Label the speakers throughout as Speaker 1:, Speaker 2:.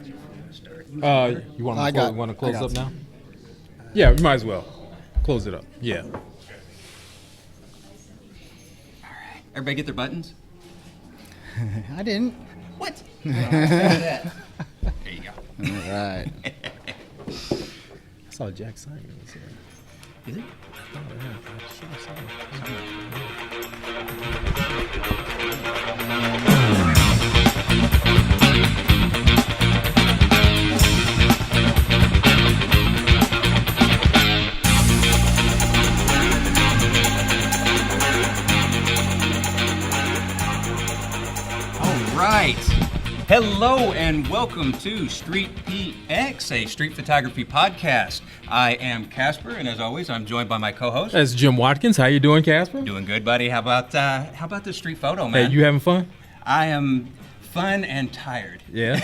Speaker 1: You want to close up now? Yeah, we might as well close it up. Yeah.
Speaker 2: All right. Everybody get their buttons?
Speaker 3: I didn't.
Speaker 2: What? There you go.
Speaker 3: All right.
Speaker 1: I saw Jack Simon was here.
Speaker 2: Is it? Right. Hello and welcome to StreetPX, a street photography podcast. I am Casper, and as always, I'm joined by my co-host.
Speaker 1: That's Jim Watkins. How you doing, Casper?
Speaker 2: Doing good, buddy. How about the street photo, man?
Speaker 1: Hey, you having fun?
Speaker 2: I am fun and tired.
Speaker 1: Yeah.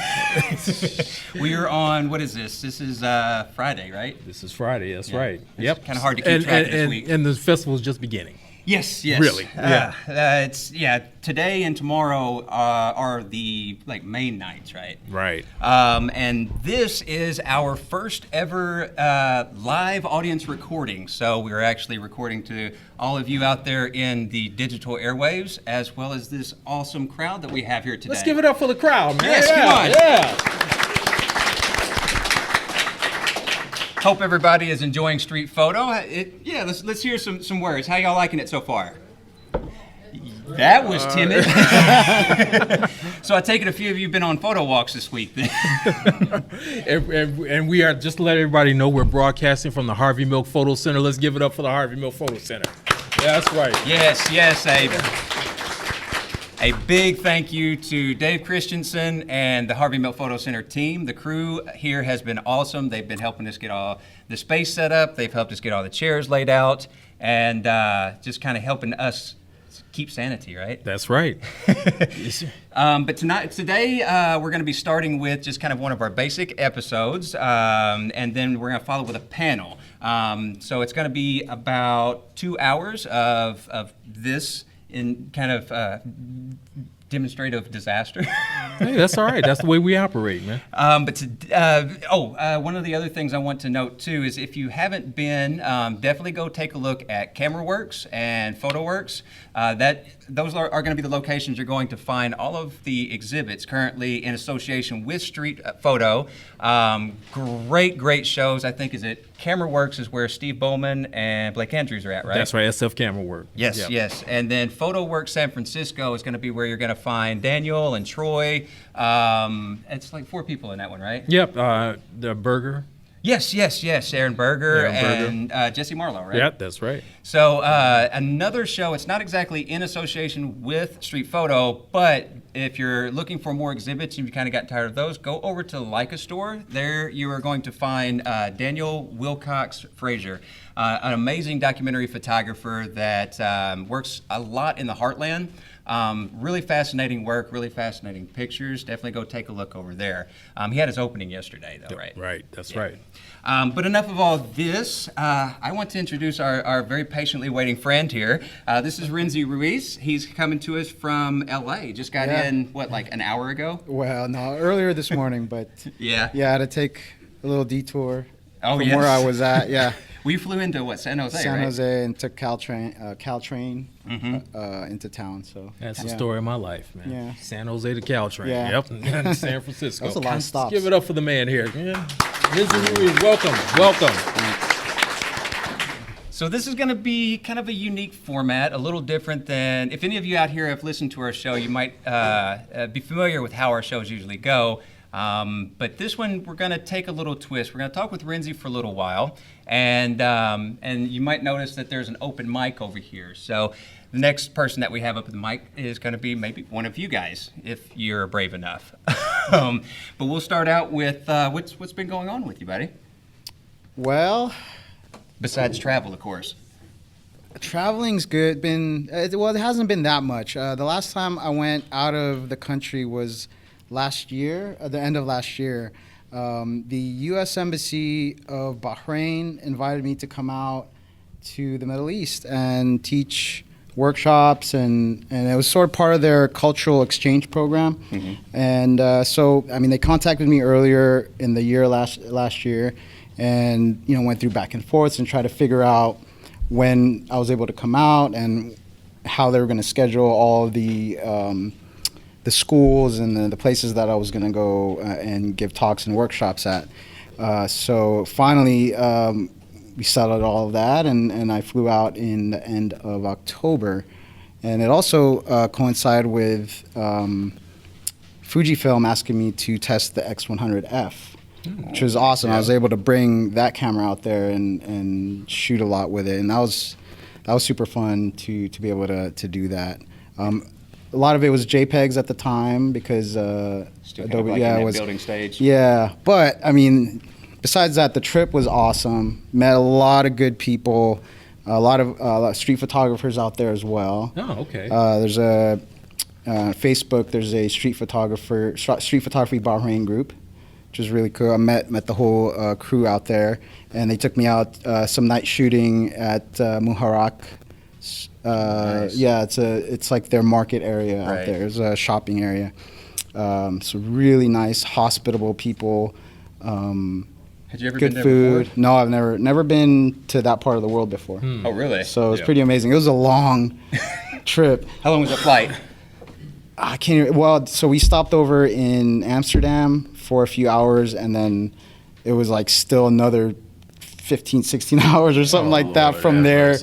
Speaker 2: We are on, what is this? This is Friday, right?
Speaker 1: This is Friday. That's right.
Speaker 2: It's kind of hard to keep track this week.
Speaker 1: And the festival's just beginning.
Speaker 2: Yes.
Speaker 1: Really?
Speaker 2: Yeah. Today and tomorrow are the main nights, right?
Speaker 1: Right.
Speaker 2: And this is our first ever live audience recording. So we're actually recording to all of you out there in the digital airwaves, as well as this awesome crowd that we have here today.
Speaker 1: Let's give it up for the crowd, man.
Speaker 2: Yes, come on.
Speaker 1: Yeah.
Speaker 2: Hope everybody is enjoying Street Photo. Let's hear some words. How y'all liking it so far? That was timid. So I take it a few of you have been on photo walks this week then.
Speaker 1: and we are, just to let everybody know, we're broadcasting from the Harvey Milk Photo Center. Let's give it up for the Harvey Milk Photo Center. Yeah, that's right.
Speaker 2: Yes, a big thank you to Dave Christensen and the Harvey Milk Photo Center team. The crew here has been awesome. They've been helping us get all the space set up. They've helped us get all the chairs laid out, and just kind of helping us keep sanity, right?
Speaker 1: That's right.
Speaker 2: But today, we're going to be starting with just kind of one of our basic episodes, and then we're going to follow with a panel. So it's going to be about 2 hours of this in kind of demonstrative disaster.
Speaker 1: Hey, that's all right. That's the way we operate, man.
Speaker 2: One of the other things I want to note too is if you haven't been, definitely go take a look at CameraWorks and PhotoWorks. Those are going to be the locations you're going to find all of the exhibits currently in association with Street Photo. Great shows. I think CameraWorks is where Steve Bowman and Blake Andrews are at, right?
Speaker 1: That's right, SF CameraWorks.
Speaker 2: Yes. And then PhotoWorks San Francisco is going to be where you're going to find Daniel and Troy. It's like 4 people in that one, right?
Speaker 1: Yep, the Berger.
Speaker 2: Yes. Aaron Berger and Jesse Marlowe, right?
Speaker 1: Yeah, that's right.
Speaker 2: So another show, it's not exactly in association with Street Photo, but if you're looking for more exhibits and you kind of got tired of those, go over to the Leica store. There you are going to find Daniel Wilcox Frazier, an amazing documentary photographer that works a lot in the Heartland. Really fascinating work, really fascinating pictures. Definitely go take a look over there. He had his opening yesterday, though, right?
Speaker 1: Right, that's right.
Speaker 2: But enough of all this. I want to introduce our very patiently waiting friend here. This is Rinzi Ruiz. He's coming to us from LA. Just got in, an hour ago?
Speaker 3: Well, no, earlier this morning, but
Speaker 2: yeah,
Speaker 3: I had to take a little detour from
Speaker 2: yes.
Speaker 3: where I was at. Yeah.
Speaker 2: We flew into San Jose, right?
Speaker 3: San Jose, and took Caltrain into town. So
Speaker 1: that's the story of my life, man.
Speaker 3: Yeah.
Speaker 1: San Jose to Caltrain.
Speaker 3: Yeah.
Speaker 1: Yep. San Francisco.
Speaker 3: That's a lot of stops.
Speaker 1: Let's give it up for the man here. Yeah. Rinzi Ruiz, welcome.
Speaker 2: So this is going to be kind of a unique format, a little different than, if any of you out here have listened to our show, you might be familiar with how our shows usually go. But this one, we're going to take a little twist. We're going to talk with Rinzi for a little while, and you might notice that there's an open mic over here. So the next person that we have up at the mic is going to be maybe one of you guys, if you're brave enough. But we'll start out with what's been going on with you, buddy?
Speaker 3: Well,
Speaker 2: besides travel, of course.
Speaker 3: Traveling's good. It hasn't been that much. The last time I went out of the country was last year, at the end of last year. The U.S. Embassy of Bahrain invited me to come out to the Middle East and teach workshops, and it was sort of part of their cultural exchange program. And so, I mean, they contacted me earlier in the year last year, and went through back and forth and tried to figure out when I was able to come out and how they were going to schedule all of the schools and the places that I was going to go and give talks and workshops at. So finally, we settled all of that, and I flew out in the end of October. And it also coincided with Fujifilm asking me to test the X100F, which was awesome. I was able to bring that camera out there and shoot a lot with it, and that was super fun to be able to do that. A lot of it was JPEGs at the time because
Speaker 2: Still kind of like in that building stage.
Speaker 3: Yeah, but I mean, besides that, the trip was awesome. Met a lot of good people, a lot of street photographers out there as well.
Speaker 1: Oh, okay.
Speaker 3: There's a Facebook. There's a street photography Bahrain group, which is really cool. I met the whole crew out there, and they took me out some night shooting at Muharraq.
Speaker 2: Nice.
Speaker 3: Yeah, it's like their market area out there. It's a shopping area. So really nice, hospitable people.
Speaker 2: Had you ever
Speaker 3: good
Speaker 2: been there
Speaker 3: food.
Speaker 2: before?
Speaker 3: No, I've never been to that part of the world before.
Speaker 2: Oh, really?
Speaker 3: So it was pretty amazing. It was a long trip.
Speaker 2: How long was the flight?
Speaker 3: I can't even, well, so we stopped over in Amsterdam for a few hours, and then it was like still another 15, 16 hours or something like that from there.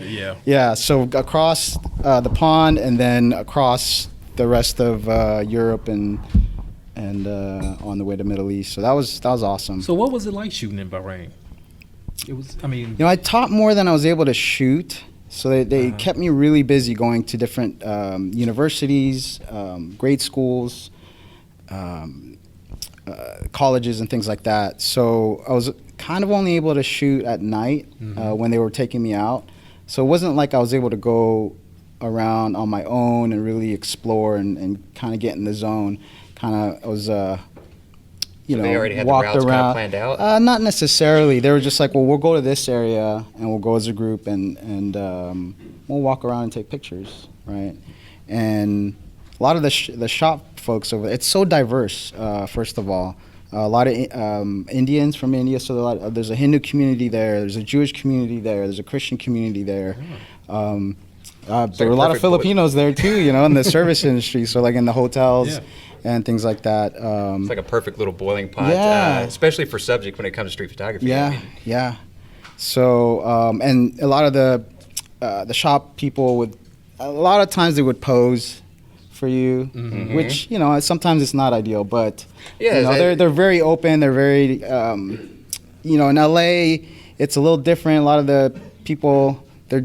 Speaker 3: Yeah, so across the pond and then across the rest of Europe and on the way to Middle East. So that was awesome.
Speaker 1: So what was it like shooting in Bahrain? It was, I mean,
Speaker 3: I taught more than I was able to shoot. So they kept me really busy going to different universities, grade schools, colleges and things like that. So I was kind of only able to shoot at night when they were taking me out. So it wasn't like I was able to go around on my own and really explore and kind of get in the zone. Kind of, I was,
Speaker 2: They already had
Speaker 3: walked
Speaker 2: the routes
Speaker 3: around.
Speaker 2: kind of planned out?
Speaker 3: Not necessarily. They were just like, well, we'll go to this area and we'll go as a group and we'll walk around and take pictures, right? And a lot of the shop folks over there, it's so diverse, first of all. A lot of Indians from India, so there's a Hindu community there, there's a Jewish community there, there's a Christian community there. There were a lot of Filipinos there too, in the service industry, so like in the hotels and things like that.
Speaker 2: It's like a perfect little boiling pot, especially for subject when it comes to street photography.
Speaker 3: Yeah. So, and a lot of the shop people a lot of times they would pose for you, which sometimes it's not ideal, but they're very open. They're very in LA it's a little different. A lot of the people they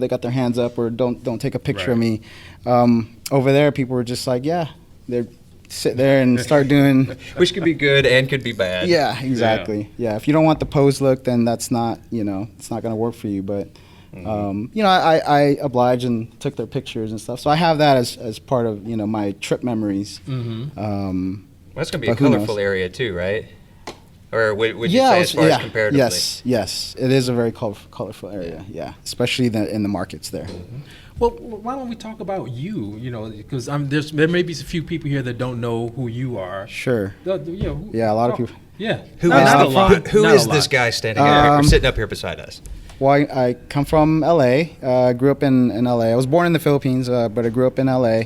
Speaker 3: got their hands up or don't take a picture of me. Over there, people were just like they're sit there and start doing
Speaker 2: which could be good and could be bad.
Speaker 3: Yeah, exactly. Yeah, if you don't want the pose look, then that's not it's not going to work for you. But I obliged and took their pictures and stuff. So I have that as part of my trip memories.
Speaker 2: Well, that's going to be a colorful area too, right? Or would you say as far as comparatively?
Speaker 3: Yes, it is a very colorful area. Yeah, especially in the markets there.
Speaker 1: Well, why don't we talk about you? Because there may be a few people here that don't know who you are.
Speaker 3: Sure.
Speaker 1: A
Speaker 3: lot of people.
Speaker 1: Yeah.
Speaker 2: Who is this guy standing or sitting up here beside us?
Speaker 3: Well, I come from LA. Grew up in LA. I was born in the Philippines, but I grew up in LA,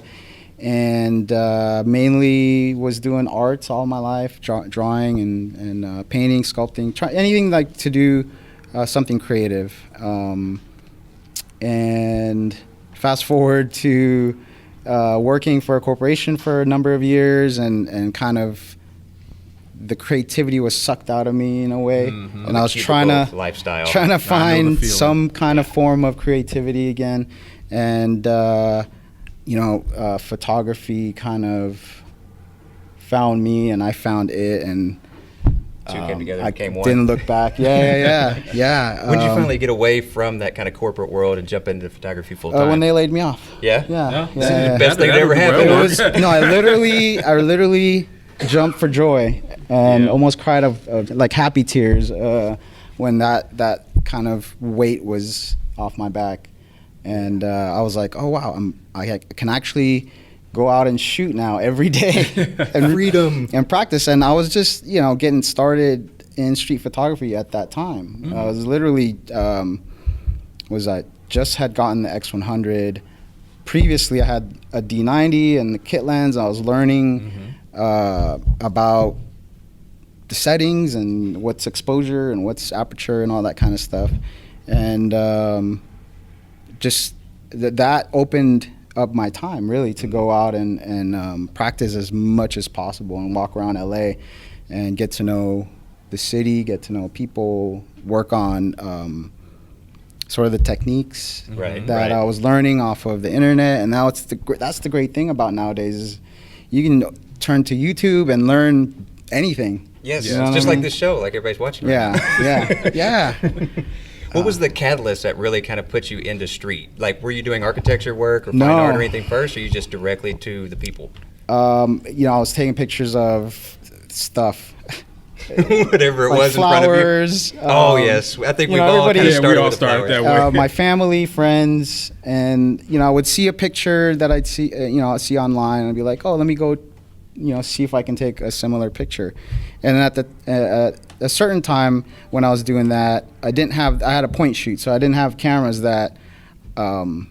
Speaker 3: and mainly was doing arts all my life, drawing and painting, sculpting, anything like to do something creative. And fast forward to working for a corporation for a number of years, and kind of the creativity was sucked out of me in a way, and I was trying to find some kind of form of creativity again, and photography kind of found me, and I found it, and
Speaker 2: two came together and became one.
Speaker 3: Didn't look back. Yeah.
Speaker 2: When did you finally get away from that kind of corporate world and jump into photography full time?
Speaker 3: When they laid me off.
Speaker 2: Yeah.
Speaker 3: The
Speaker 2: best thing that ever happened.
Speaker 3: No, I literally jumped for joy and almost cried of like happy tears when that kind of weight was off my back. And I was like, oh wow, I can actually go out and shoot now every day and
Speaker 4: Freedom.
Speaker 3: and practice. And I was just, you know, getting started in street photography at that time. I was literally I just had gotten the X100. Previously, I had a D90 and the kit lens. I was learning about the settings and what's exposure and what's aperture and all that kind of stuff. And just that opened up my time really to go out and practice as much as possible and walk around LA and get to know the city, get to know people, work on sort of the techniques that I was learning off of the internet. And now that's the great thing about nowadays is you can turn to YouTube and learn anything.
Speaker 4: Yes,
Speaker 3: You know
Speaker 4: it's
Speaker 3: what
Speaker 4: just
Speaker 3: I
Speaker 4: like
Speaker 3: mean?
Speaker 4: this show, like everybody's watching right now.
Speaker 3: Yeah.
Speaker 4: What was the catalyst that really kind of put you into street? Like, were you doing architecture work or fine
Speaker 3: No.
Speaker 4: art or anything first, or you just directly to the people?
Speaker 3: You know, I was taking pictures of stuff.
Speaker 4: Whatever it
Speaker 3: Like
Speaker 4: was in front of you.
Speaker 3: flowers.
Speaker 4: Oh, yes. I think
Speaker 3: you
Speaker 4: we've
Speaker 3: know,
Speaker 4: all
Speaker 3: everybody-
Speaker 4: kind of
Speaker 3: Yeah,
Speaker 1: we
Speaker 4: started
Speaker 1: all
Speaker 4: with the
Speaker 1: started
Speaker 4: flowers.
Speaker 1: that way.
Speaker 3: My family, friends, and you know, I would see a picture that I'd see, I'd see online, and I'd be like, "Oh, let me go, see if I can take a similar picture." And at a certain time when I was doing that, I had a point shoot, so I didn't have cameras that, were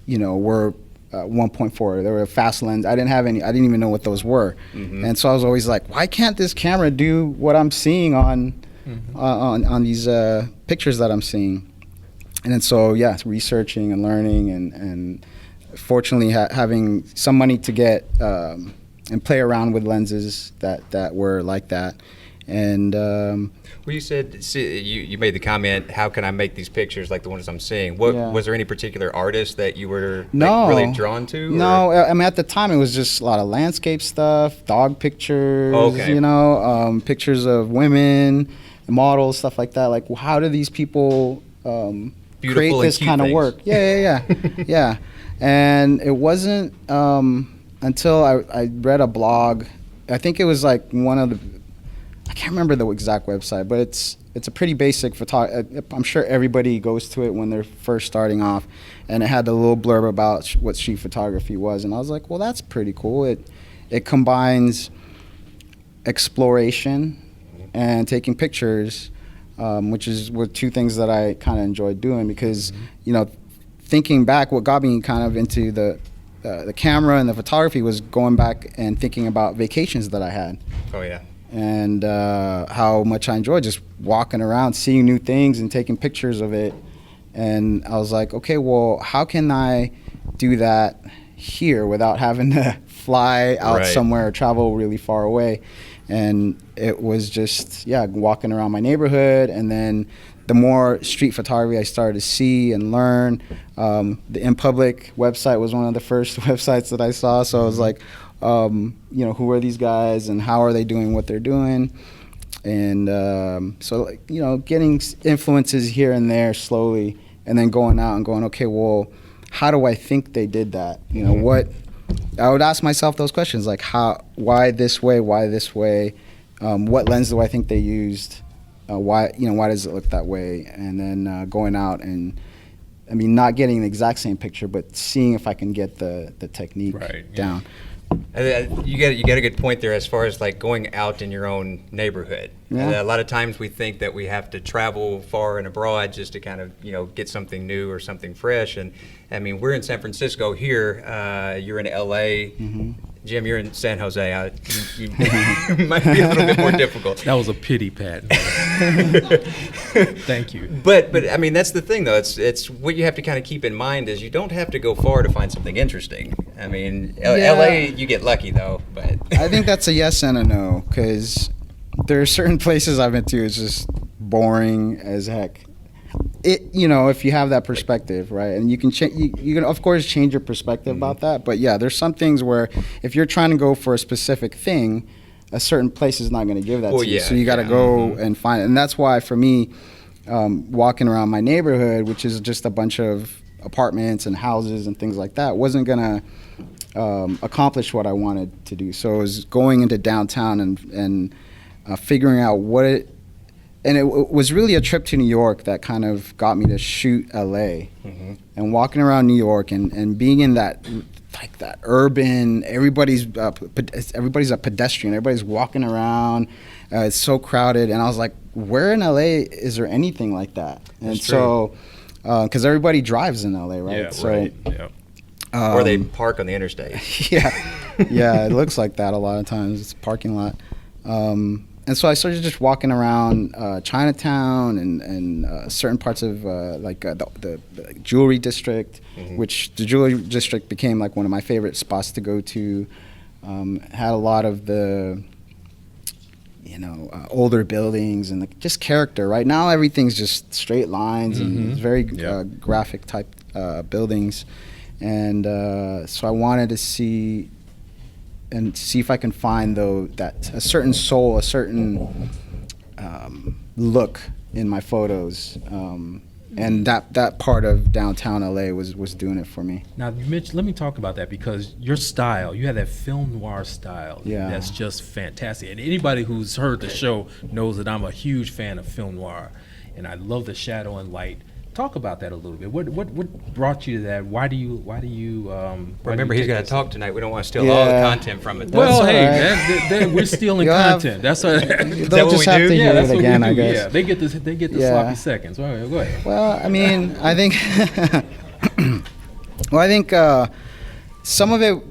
Speaker 3: 1.4. They were a fast lens. I didn't have any. I didn't even know what those were, and so I was always like, "Why can't this camera do what I'm seeing on these pictures that I'm seeing?" And then so researching and learning and fortunately having some money to get and play around with lenses that were like that. And
Speaker 4: Well, you said you made the comment, how can I make these pictures like the ones I'm seeing? What was there any particular artist that you were really drawn to?
Speaker 3: No, I mean at the time it was just a lot of landscape stuff, dog pictures, pictures of women, models, stuff like that. Like, how do these people create this kind of work? Yeah. And it wasn't until I read a blog. I think it was like one of the, I can't remember the exact website, but it's a pretty basic I'm sure everybody goes to it when they're first starting off, and it had a little blurb about what street photography was, and I was like, well, that's pretty cool. It combines exploration and taking pictures, which were two things that I kind of enjoyed doing because thinking back, what got me kind of into the camera and the photography was going back and thinking about vacations that I had.
Speaker 4: Oh yeah.
Speaker 3: And how much I enjoyed just walking around, seeing new things and taking pictures of it. And I was like, okay, well, how can I do that here without having to fly out somewhere or travel really far away? And it was just, walking around my neighborhood. And then the more street photography I started to see and learn, the In Public website was one of the first websites that I saw. So I was like, who are these guys and how are they doing what they're doing? And getting influences here and there slowly, and then going out and going, okay, well, how do I think they did that? What I would ask myself those questions, like why this way? What lens do I think they used? Why does it look that way? And then going out and, not getting the exact same picture, but seeing if I can get the technique down.
Speaker 4: You get a good point there as far as like going out in your own neighborhood. A lot of times we think that we have to travel far and abroad just to kind of get something new or something fresh. And we're in San Francisco here. You're in LA. Jim, you're in San Jose. You might be a little bit more difficult.
Speaker 1: That was a pity, Pat. Thank you.
Speaker 4: But that's the thing though. It's what you have to kind of keep in mind is you don't have to go far to find something interesting. LA, you get lucky though. But
Speaker 3: I think that's a yes and a no, because there are certain places I've been to, it's just boring as heck. If you have that perspective, right, and you can you can of course change your perspective about that. But there's some things where if you're trying to go for a specific thing, a certain place is not going to give that to you. So you got to go and find it. And that's why for me, walking around my neighborhood, which is just a bunch of apartments and houses and things like that, wasn't going to accomplish what I wanted to do. So it was going into downtown and figuring out and it was really a trip to New York that kind of got me to shoot LA. And walking around New York and being in that, like that urban, everybody's a pedestrian, everybody's walking around, it's so crowded, and I was like, where in LA is there anything like that? And
Speaker 4: That's
Speaker 3: so, because everybody drives in LA, right?
Speaker 1: Yeah,
Speaker 3: so,
Speaker 1: right. Yeah.
Speaker 4: Or they park on the interstate.
Speaker 3: yeah, yeah, it looks like that a lot of times. It's a parking lot. And so I started just walking around Chinatown and certain parts of the jewelry district, which the jewelry district became like one of my favorite spots to go to. Had a lot of the, older buildings and just character. Right now, everything's just straight lines and very graphic type buildings. And so I wanted to see if I can find a certain soul, a certain look in my photos, and that part of downtown LA was doing it for me.
Speaker 1: Now, Mitch, let me talk about that, because your style, you have that film noir style.
Speaker 3: Yeah.
Speaker 1: That's just fantastic. And anybody who's heard the show knows that I'm a huge fan of film noir, and I love the shadow and light. Talk about that a little bit. What brought you to that? Why do you
Speaker 4: Remember, he's
Speaker 1: take
Speaker 4: going
Speaker 1: this?
Speaker 4: to talk tonight. We don't want to steal all the content from it. though.
Speaker 1: Well,
Speaker 3: That's
Speaker 1: hey,
Speaker 3: all right.
Speaker 1: man, we're stealing
Speaker 3: You'll have-
Speaker 1: content. That's what.
Speaker 3: They'll
Speaker 4: what
Speaker 3: just
Speaker 4: we
Speaker 3: have
Speaker 4: do?
Speaker 3: to
Speaker 1: Yeah,
Speaker 3: hear
Speaker 1: that's
Speaker 3: it
Speaker 1: what
Speaker 3: again,
Speaker 1: we
Speaker 3: I
Speaker 1: do.
Speaker 3: guess.
Speaker 1: Yeah, they get the
Speaker 3: Yeah.
Speaker 1: sloppy seconds. All right, go ahead.
Speaker 3: Well, I mean, I think some of it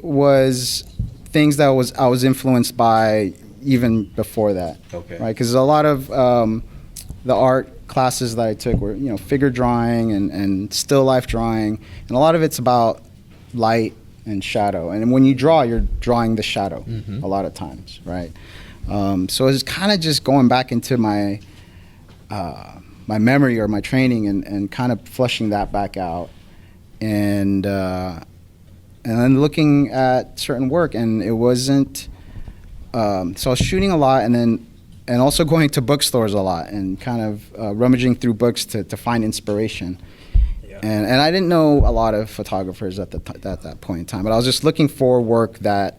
Speaker 3: was things that I was influenced by even before that.
Speaker 1: Okay.
Speaker 3: Right, because a lot of the art classes that I took were figure drawing and still life drawing, and a lot of it's about light and shadow. And when you draw, you're drawing the shadow a lot of times, right? So it's kind of just going back into my my memory or my training and kind of flushing that back out, and then looking at certain work, and it wasn't. So I was shooting a lot, and also going to bookstores a lot, and kind of rummaging through books to find inspiration.
Speaker 4: Yeah.
Speaker 3: And I didn't know a lot of photographers at that point in time, but I was just looking for work that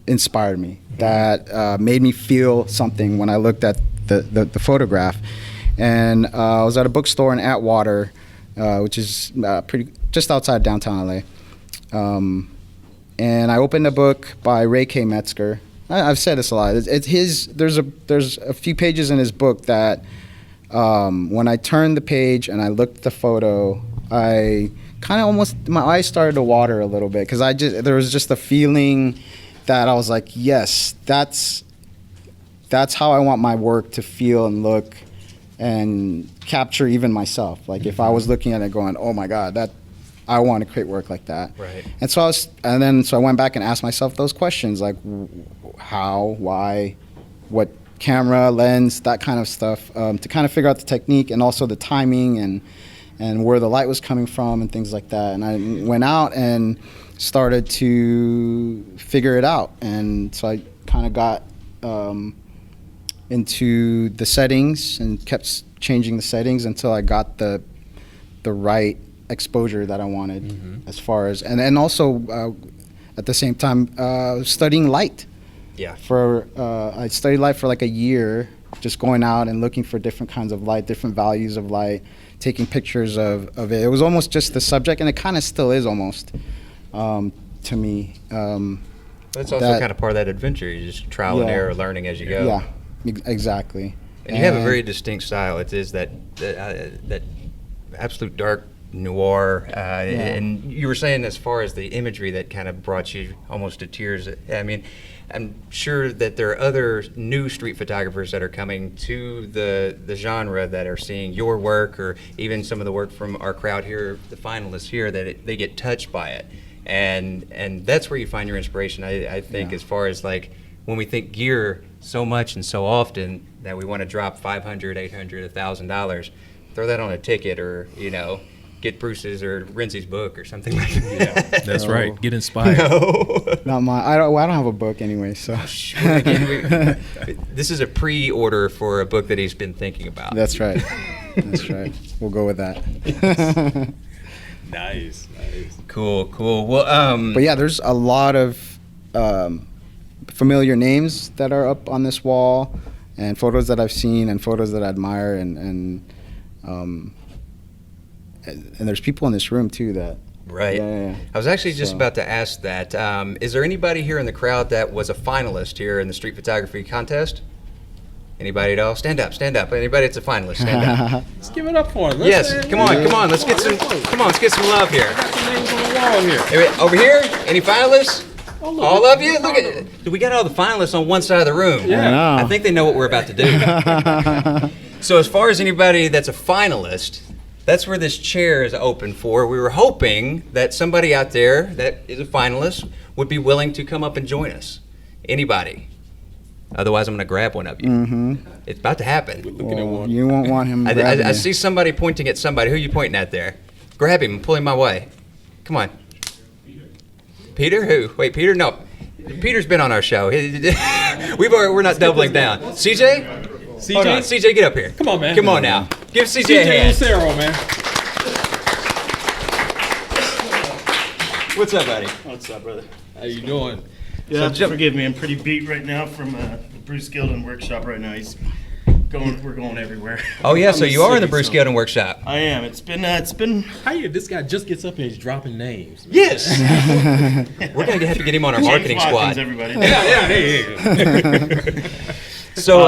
Speaker 3: inspired me, that made me feel something when I looked at the photograph. And I was at a bookstore in Atwater, which is just outside downtown LA. And I opened a book by Ray K. Metzger. I've said this a lot. There's a few pages in his book that when I turned the page and I looked at the photo, I kind of my eyes started to water a little bit, because there was just a feeling that I was like, yes, that's how I want my work to feel and look and capture even myself. Like if I was looking at it going, oh my God, I want to create work like that.
Speaker 4: Right.
Speaker 3: And so I went back and asked myself those questions, like how, why, what camera, lens, that kind of stuff, to kind of figure out the technique and also the timing and where the light was coming from and things like that. And I went out and started to figure it out. And so I kind of got into the settings and kept changing the settings until I got the right exposure that I wanted, as far as, and also at the same time studying light.
Speaker 4: Yeah.
Speaker 3: I studied light for like a year, just going out and looking for different kinds of light, different values of light, taking pictures of it. It was almost just the subject, and it kind of still is almost to me.
Speaker 4: That's also kind of part of that adventure. You just trial and error, learning as you go.
Speaker 3: Yeah, exactly.
Speaker 4: And you have a very distinct style. It is that absolute dark noir, and you were saying as far as the imagery that kind of brought you almost to tears. I mean, I'm sure that there are other new street photographers that are coming to the genre that are seeing your work, or even some of the work from our crowd here, the finalists here, that they get touched by it, and that's where you find your inspiration. I think as far as like when we think gear so much and so often that we want to drop $500, $800, $1,000, throw that on a ticket, or get Bruce's or Rinzi's book or something like that.
Speaker 1: Yeah, that's right. Get inspired.
Speaker 3: Not mine. I don't have a book anyway, so.
Speaker 4: Sure, again, this is a pre-order for a book that he's been thinking about.
Speaker 3: That's right. That's right. We'll go with that.
Speaker 1: Nice.
Speaker 4: Cool. Well,
Speaker 3: but yeah, there's a lot of familiar names that are up on this wall. and photos that I've seen and photos that I admire, and there's people in this room too that.
Speaker 4: Right.
Speaker 3: Yeah.
Speaker 4: I was actually just
Speaker 3: So-
Speaker 4: about to ask that. Is there anybody here in the crowd that was a finalist here in the street photography contest? Anybody at all? Stand up, stand up. Anybody that's a finalist, stand up.
Speaker 1: Let's give it up for him.
Speaker 4: Yes, come on, come on. Let's get some. Come on, let's get some love here.
Speaker 1: Got some names on the wall here.
Speaker 4: Hey, over here, any finalists?
Speaker 1: Oh, look,
Speaker 4: All of you? Look at. We got all the finalists on one side of the room.
Speaker 1: Yeah.
Speaker 3: I know.
Speaker 4: I think they know what we're about to do. So as far as anybody that's a finalist, that's where this chair is open for. We were hoping that somebody out there that is a finalist would be willing to come up and join us. Anybody. Otherwise, I'm going to grab one of you.
Speaker 3: Mm-hmm.
Speaker 4: It's about to happen.
Speaker 1: Looking at one.
Speaker 3: You won't want him. grabbing
Speaker 4: I
Speaker 3: you.
Speaker 4: see somebody pointing at somebody. Who are you pointing at there? Grab him and pull him my way. Come on. Peter? Who? Wait, Peter? No. Peter's been on our show. We're not doubling down. CJ? Hold on.
Speaker 1: CJ?
Speaker 4: CJ, get up here.
Speaker 1: Come on, man.
Speaker 4: Come on now. Give CJ a
Speaker 1: CJ
Speaker 4: hand.
Speaker 1: Lucero, man.
Speaker 4: What's up, buddy?
Speaker 5: What's up, brother?
Speaker 1: How you doing?
Speaker 5: Yeah,
Speaker 4: jump-
Speaker 5: forgive me. I'm pretty beat right now from the Bruce Gilden workshop right now. We're going everywhere.
Speaker 4: Oh yeah, so
Speaker 5: I'm
Speaker 4: you are in the
Speaker 5: sick,
Speaker 4: Bruce
Speaker 5: so-
Speaker 4: Gilden workshop.
Speaker 5: I am. It's been.
Speaker 1: How you? This guy just gets up and he's dropping names. Man.
Speaker 4: Yes. We're gonna have to get him on our marketing
Speaker 5: James Watkins,
Speaker 4: squad.
Speaker 5: everybody.
Speaker 1: Yeah, hey.
Speaker 4: So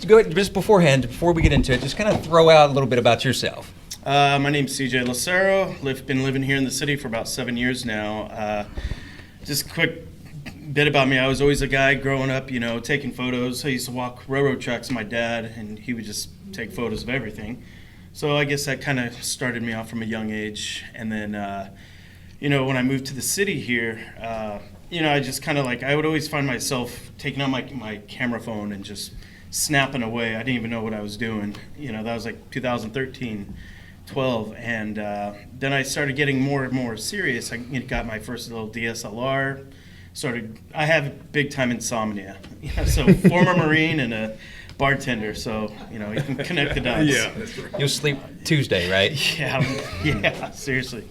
Speaker 4: go ahead, just beforehand, before we get into it, just kind of throw out a little bit about yourself.
Speaker 5: My name's CJ Lucero. Been living here in the city for about 7 years now. Just a quick bit about me. I was always a guy growing up, taking photos. I used to walk railroad tracks with my dad, and he would just take photos of everything. So I guess that kind of started me off from a young age. And then, when I moved to the city here, I just kind of I would always find myself taking out my camera phone and just snapping away. I didn't even know what I was doing. That was 2013. 12, and then I started getting more and more serious. I got my first little DSLR. I have big time insomnia. So former Marine and a bartender. So you can connect the dots.
Speaker 1: Yeah.
Speaker 4: You'll sleep Tuesday, right?
Speaker 5: Yeah, seriously.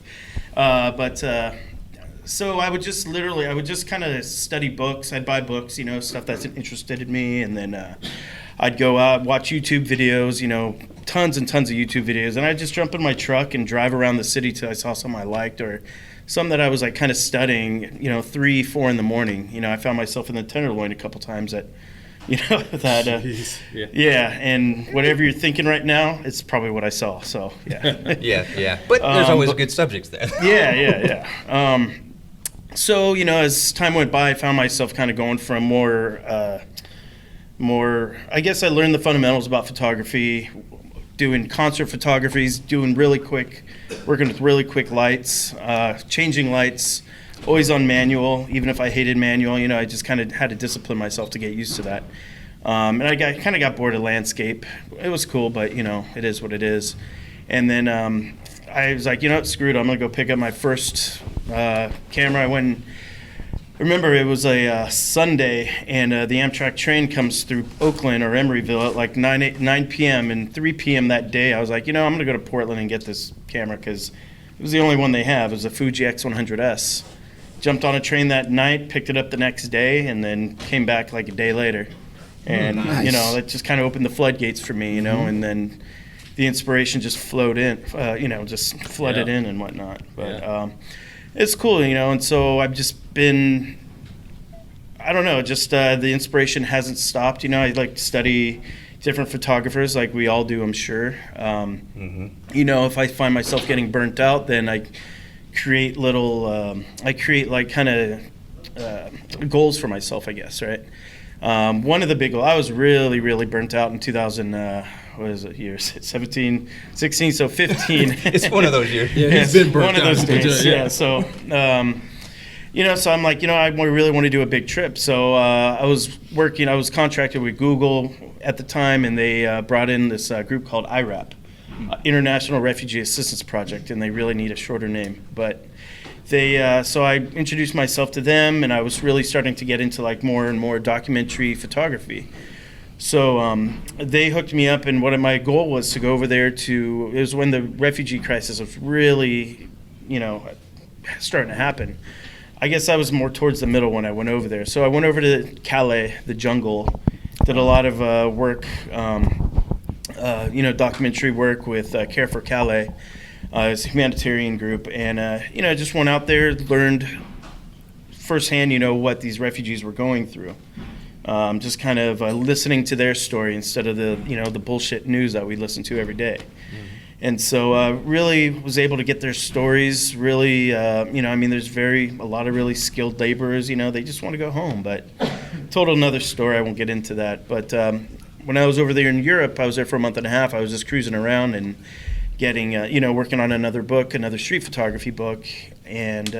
Speaker 5: So I would just kind of study books. I'd buy books, stuff that's interested in me, and then I'd go out, watch YouTube videos, tons and tons of YouTube videos, and I'd just jump in my truck and drive around the city till I saw something I liked or some that I was kind of studying, 3, 4 in the morning. I found myself in the Tenderloin a couple times that.
Speaker 1: Jeez. Yeah.
Speaker 5: Yeah, and whatever you're thinking right now, it's probably what I saw. So yeah.
Speaker 4: Yeah. But there's always good subjects there.
Speaker 5: Yeah. So as time went by, I found myself kind of going from more. I guess I learned the fundamentals about photography, doing concert photographies, working with really quick lights, changing lights. Always on manual, even if I hated manual, I just kind of had to discipline myself to get used to that. And I kind of got bored of landscape. It was cool, but it is what it is. And then I was like, screw it, I'm gonna go pick up my first camera. I went. Remember, it was a Sunday, and the Amtrak train comes through Oakland or Emeryville at 9 p.m. and 3 p.m. that day. I was like, I'm gonna go to Portland and get this camera because it was the only one they have. It was a Fuji X100S. Jumped on a train that night, picked it up the next day, and then came back a day later. And,
Speaker 3: Nice.
Speaker 5: That just kind of opened the floodgates for me, and then the inspiration just flowed in, just flooded in and whatnot. But it's cool, and so I've just been, I don't know, just the inspiration hasn't stopped. I like to study different photographers like we all do, I'm sure. If I find myself getting burnt out, then I create goals for myself, I guess, right? One of the big goals, I was really, really burnt out in 2000, what is it, years? 17, 16, so 15.
Speaker 4: It's one of those years.
Speaker 1: Yeah, he's been burnt
Speaker 5: one of
Speaker 1: out.
Speaker 5: those days, yeah. So, so I'm like, I really want to do a big trip. So I was contracted with Google at the time, and they brought in this group called IRAP. International Refugee Assistance Project, and they really need a shorter name. But so I introduced myself to them, and I was really starting to get into more and more documentary photography. So they hooked me up, and my goal was to go over there it was when the refugee crisis was really, starting to happen. I guess I was more towards the middle when I went over there. So I went over to Calais, the jungle, did a lot of work, documentary work with Care for Calais. It's a humanitarian group, and just went out there, learned firsthand, what these refugees were going through. Just kind of listening to their story instead of the bullshit news that we listen to every day. And so really was able to get their stories. Really, there's a lot of really skilled laborers. They just want to go home. But told another story. I won't get into that. But when I was over there in Europe, I was there for a month and a half. I was just cruising around and getting, working on another book, another street photography book, and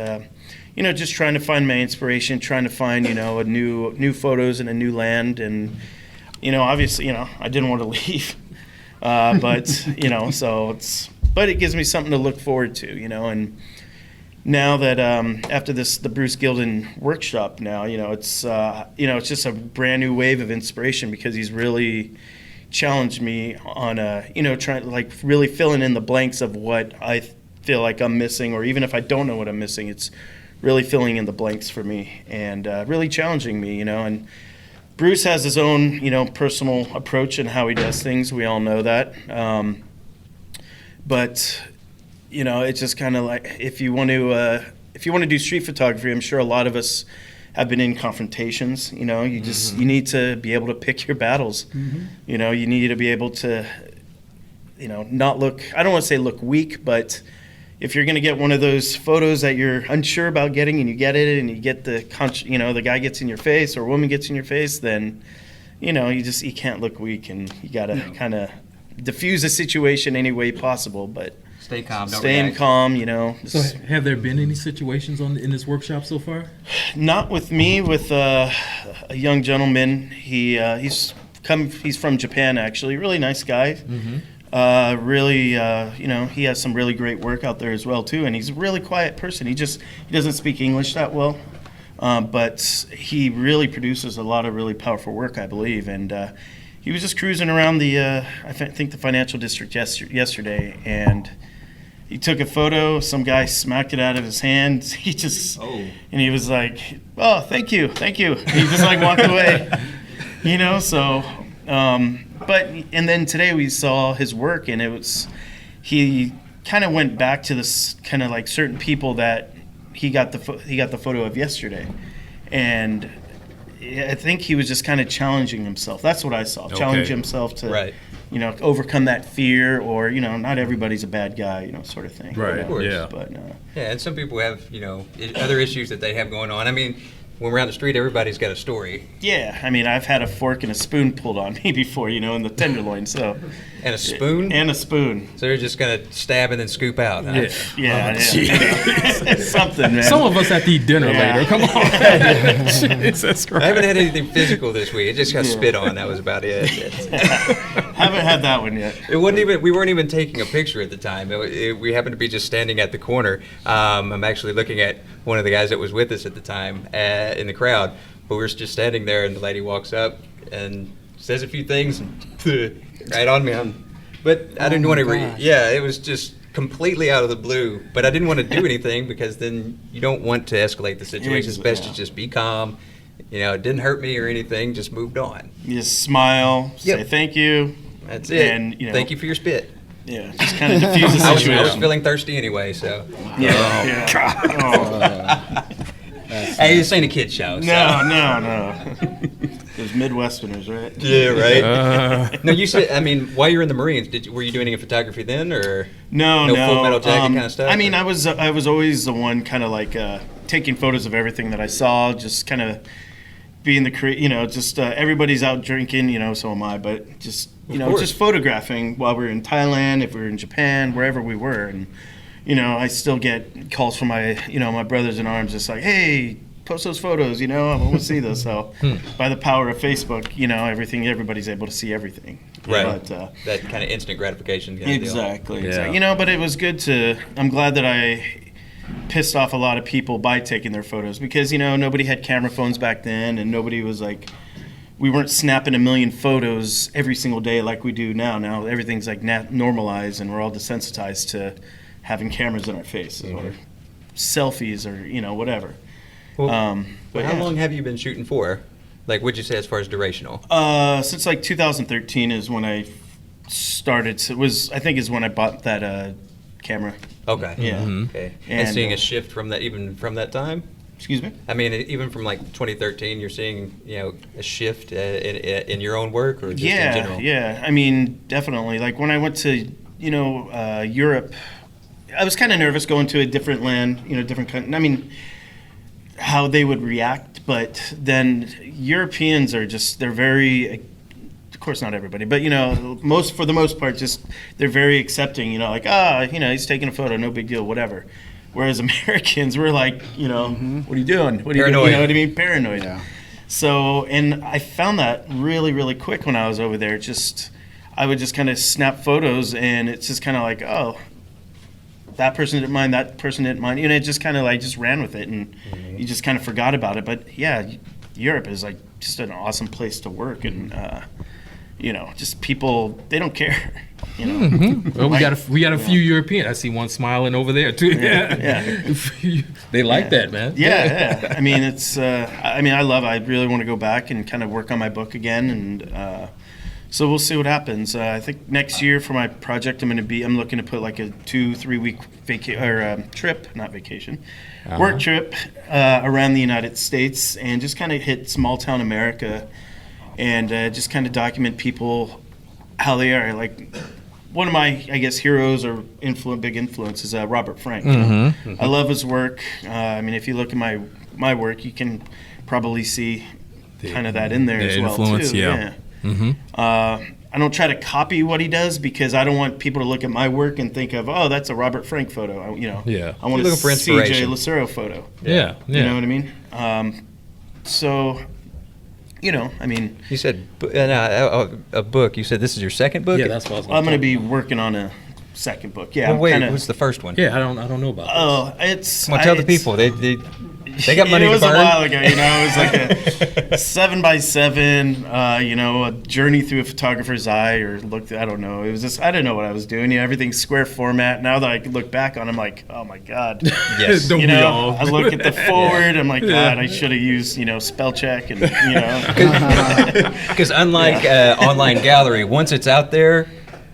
Speaker 5: just trying to find my inspiration, trying to find a new photos in a new land, and obviously I didn't want to leave. But it gives me something to look forward to, and now that after the Bruce Gilden workshop now, it's just a brand new wave of inspiration, because he's really challenged me on trying really filling in the blanks of what I feel like I'm missing, or even if I don't know what I'm missing, it's really filling in the blanks for me, and really challenging me, and Bruce has his own, personal approach and how he does things. We all know that. But it's just kind of like, if you want to do street photography, I'm sure a lot of us have been in confrontations. You need to be able to pick your battles. You need to be able to, not look, I don't want to say look weak, but if you're going to get one of those photos that you're unsure about getting, and you get it, and you get the guy gets in your face or a woman gets in your face, then, you can't look weak, and you got to kind of diffuse the situation any way possible, but
Speaker 2: Stay calm. Don't
Speaker 5: staying
Speaker 2: react.
Speaker 5: calm,
Speaker 1: So have there been any situations in this workshop so far?
Speaker 5: Not with me, with a young gentleman. He's from Japan, actually. Really nice guy. Really, he has some really great work out there as well too, and he's a really quiet person. He doesn't speak English that well, but he really produces a lot of really powerful work, I believe. And he was just cruising around the the financial district yesterday, and he took a photo. Some guy smacked it out of his hand. And he was like, "Oh, thank you." He just walked away, So. And then today we saw his work, and he kind of went back to this kind of certain people that he got the photo of yesterday, and I think he was just kind of challenging himself. That's what I saw. Challenge himself to, overcome that fear, or not everybody's a bad guy, sort of thing.
Speaker 1: Right. Yeah.
Speaker 5: But
Speaker 4: Yeah, and some people have, other issues that they have going on. I mean, when we're on the street, everybody's got a story.
Speaker 5: yeah, I've had a fork and a spoon pulled on me before, in the tenderloin. So.
Speaker 4: And a spoon?
Speaker 5: And a spoon.
Speaker 4: So they're just going to stab and then scoop out, huh?
Speaker 5: Yeah. It's something, man.
Speaker 1: Some of us have to eat dinner later. Come on. Jesus Christ.
Speaker 4: I haven't had anything physical this week. It just got spit on. That was about it.
Speaker 5: Haven't had that one yet.
Speaker 4: It wasn't even. We weren't even taking a picture at the time. We happened to be just standing at the corner. I'm actually looking at one of the guys that was with us at the time in the crowd. But we were just standing there, and the lady walks up and says a few things, and right on me. But I didn't want to. It was just completely out of the blue. But I didn't want to do anything, because then you don't want to escalate the situation. It's best to just be calm. It didn't hurt me or anything. Just moved on.
Speaker 5: You just smile, say thank you.
Speaker 4: That's it.
Speaker 5: And,
Speaker 4: thank you for your spit.
Speaker 5: Yeah, just kind of diffuse the
Speaker 4: I was
Speaker 5: situation.
Speaker 4: feeling thirsty anyway, so.
Speaker 5: Yeah.
Speaker 4: Hey, this ain't a kid show. So.
Speaker 5: No. Those Midwesterners, right?
Speaker 4: Yeah, right. No, you said. While you were in the Marines, were you doing any photography then, or
Speaker 5: No.
Speaker 4: Full Metal Jacket kind of stuff?
Speaker 5: I was always the one kind of taking photos of everything that I saw, just kind of being everybody's out drinking, so am I, but just just photographing while we were in Thailand, if we were in Japan, wherever we were, and I still get calls from my my brothers in arms, just like, hey, post those photos, I want to see those. So by the power of Facebook, everybody's able to see everything.
Speaker 4: Right.
Speaker 5: But,
Speaker 4: that kind of instant gratification. Kind
Speaker 5: exactly.
Speaker 4: Of deal.
Speaker 5: Exactly. But it was good I'm glad that I pissed off a lot of people by taking their photos, because nobody had camera phones back then, and nobody was we weren't snapping a million photos every single day like we do now. Now everything's normalized, and we're all desensitized to having cameras in our faces, or selfies, or whatever.
Speaker 4: Well, but how long have you been shooting for? Like, what'd you say as far as durational?
Speaker 5: Since like 2013 is when I started. So I think is when I bought that camera.
Speaker 4: Okay.
Speaker 5: Yeah.
Speaker 4: Okay. And
Speaker 5: And,
Speaker 4: seeing
Speaker 5: uh,
Speaker 4: a shift from that, even from that time?
Speaker 5: Excuse me?
Speaker 4: I mean, even from like 2013, you're seeing, a shift in your own work, or just in general?
Speaker 5: Yeah. I mean, definitely. Like when I went to, Europe, I was kind of nervous going to a different land, different country. I mean, how they would react, but then Europeans are they're very, of course not everybody, but for the most part, just they're very accepting, like, he's taking a photo, no big deal, whatever. Whereas Americans, we're like, what are you doing? What are you doing? You know what I mean? Paranoid.
Speaker 3: Yeah.
Speaker 5: So, and I found that really, really quick when I was over there. I would just kind of snap photos, and it's just kind of like, oh, that person didn't mind, that person didn't mind. It just kind of like just ran with it, and you just kind of forgot about it. But yeah, Europe is like just an awesome place to work, and just people, they don't care.
Speaker 1: Well, we got a few European. I see one smiling over there too.
Speaker 5: Yeah.
Speaker 1: They like that, man.
Speaker 5: Yeah. I mean, I really want to go back and kind of work on my book again, and so we'll see what happens. I think next year for my project, I'm looking to put like a 2-3 week work trip around the United States, and just kind of hit small town America, and just kind of document people how they are. Like one of my, I guess, heroes or big influence is Robert Frank. I love his work. If you look at my work, you can probably see kind of that in there as well
Speaker 1: influence,
Speaker 5: too.
Speaker 1: yeah.
Speaker 5: I don't try to copy what he does, because I don't want people to look at my work and think of, oh, that's a Robert Frank photo. I want
Speaker 4: You're
Speaker 5: a
Speaker 4: looking for
Speaker 5: CJ
Speaker 4: inspiration.
Speaker 5: Lucero photo.
Speaker 1: Yeah.
Speaker 5: You know what I mean? So,
Speaker 4: You said a book. You said this is your second book?
Speaker 1: Yeah, that's what I was
Speaker 5: I'm going to
Speaker 1: talk
Speaker 5: be working on a second book. Yeah.
Speaker 4: Well, wait,
Speaker 5: kinda,
Speaker 4: what's the first one?
Speaker 1: Yeah, I don't know about this.
Speaker 5: Oh, it's.
Speaker 4: Come on, tell the
Speaker 5: it's-
Speaker 4: people. They got money
Speaker 5: it
Speaker 4: to
Speaker 5: was
Speaker 4: burn.
Speaker 5: a while ago, it was like a 7x7, a journey through a photographer's eye, or I don't know. It was just, I didn't know what I was doing. Everything's square format. Now that I can look back on, I'm like, oh my God.
Speaker 4: Yes.
Speaker 1: Don't we all?
Speaker 5: I look at the forward, I'm like, God, I should have used, spell check, and,
Speaker 4: Because unlike online gallery, once it's out there,